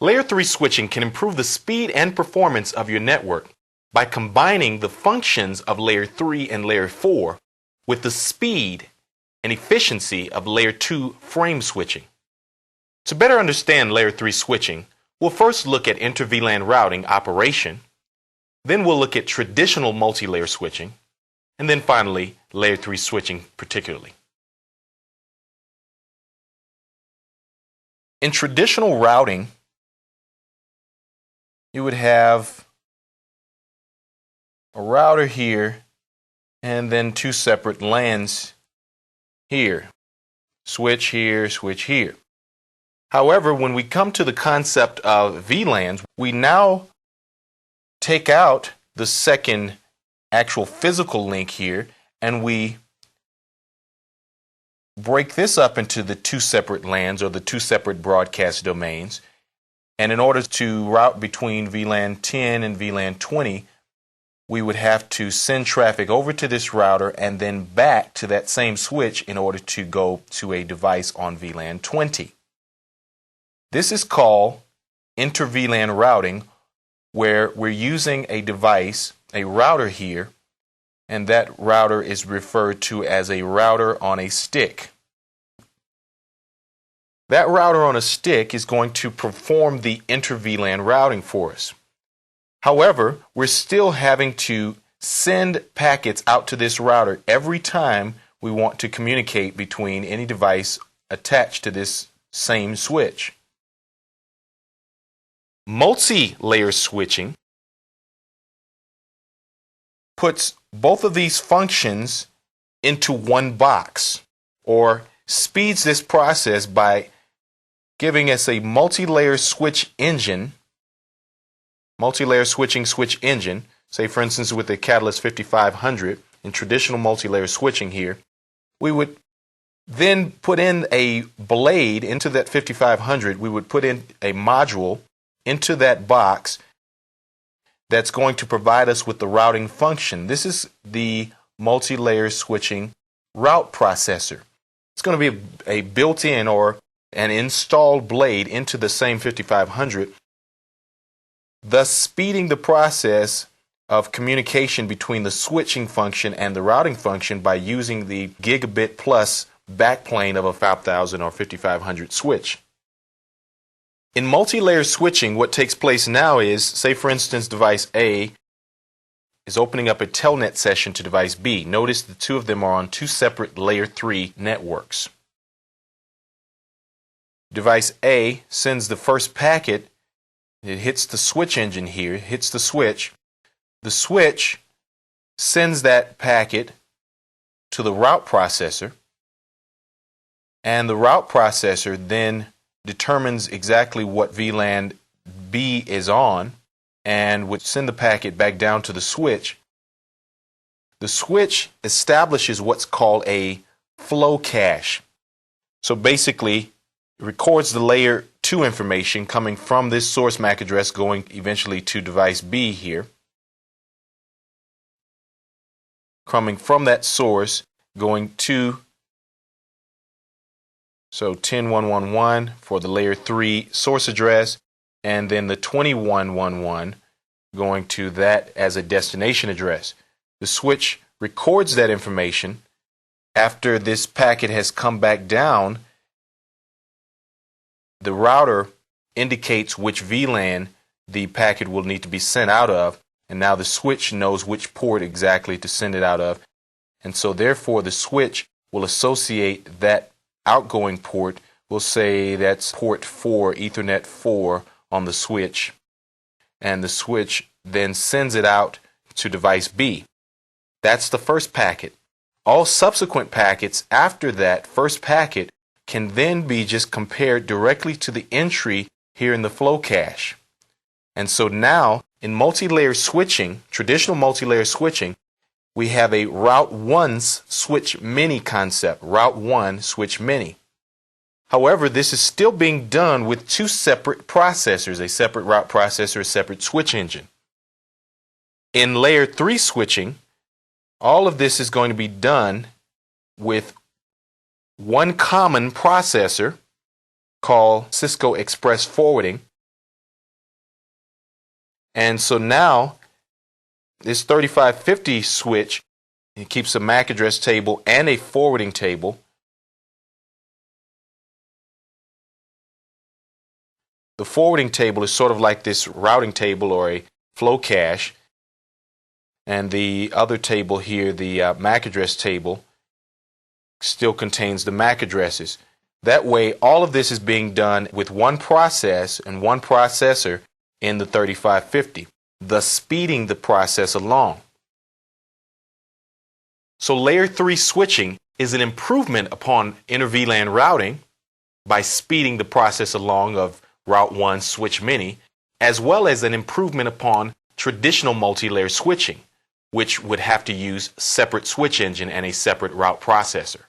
Layer 3 switching can improve the speed and performance of your network by combining the functions of Layer 3 and Layer 4 with the speed and efficiency of Layer 2 frame switching. To better understand Layer 3 switching, we'll first look at inter-VLAN routing operation, then we'll look at traditional multi-layer switching, and then finally Layer 3 switching particularly. In traditional routing, you would have a router here and then two separate LANs here. Switch here, switch here. However, when we come to the concept of VLANs, we now take out the second actual physical link here and we break this up into the two separate LANs or the two separate broadcast domains. And in order to route between VLAN 10 and VLAN 20, we would have to send traffic over to this router and then back to that same switch in order to go to a device on VLAN 20. This is called inter-VLAN routing, where we're using a device, a router here, and that router is referred to as a router on a stick. That router on a stick is going to perform the inter-VLAN routing for us. However, we're still having to send packets out to this router every time we want to communicate between any device attached to this same switch. Multi-layer switching puts both of these functions into one box, or speeds this process by giving us a multi-layer switch engine, multi-layer switching switch engine, say for instance with the Catalyst 5500 in traditional multi-layer switching here. We would then put in a blade into that 5500. We would put in a module into that box that's going to provide us with the routing function. This is the multi-layer switching route processor. It's going to be a built-in or an installed blade into the same 5500, thus speeding the process of communication between the switching function and the routing function by using the gigabit plus backplane of a 5000 or 5500 switch. In multi-layer switching, what takes place now is, say for instance, device A is opening up a telnet session to device B. Notice the two of them are on two separate layer 3 networks. Device A sends the first packet. It hits the switch engine here, hits the switch. The switch sends that packet to the route processor, and the route processor then determines exactly what VLAN B is on and would send the packet back down to the switch. The switch establishes what's called a flow cache. So basically, it records the layer 2 information coming from this source MAC address going eventually to device B here. Coming from that source going to 10111 for the layer 3 source address, and then the 2111 going to that as a destination address. The switch records that information. After this packet has come back down, the router indicates which VLAN the packet will need to be sent out of, and now the switch knows which port exactly to send it out of, and so therefore the switch will associate that outgoing port. We'll say that's port 4, Ethernet 4 on the switch, and the switch then sends it out to device B. That's the first packet. All subsequent packets after that first packet can then be just compared directly to the entry here in the flow cache. And so now in multi-layer switching, traditional multi-layer switching, we have a route 1 switch mini concept, route 1 switch mini. However, this is still being done with two separate processors, a separate route processor, a separate switch engine. In layer 3 switching, all of this is going to be done with one common processor called Cisco Express Forwarding, And so now this 3550 switch, it keeps a MAC address table and a forwarding table. The forwarding table is sort of like this routing table or a flow cache. And the other table here, the MAC address table, still contains the MAC addresses. That way, all of this is being done with one process and one processor in the 3550, thus speeding the process along. So layer 3 switching is an improvement upon inter VLAN routing by speeding the process along of Route 1 switch mini, as well as an improvement upon traditional multi-layer switching, which would have to use separate switch engine and a separate route processor.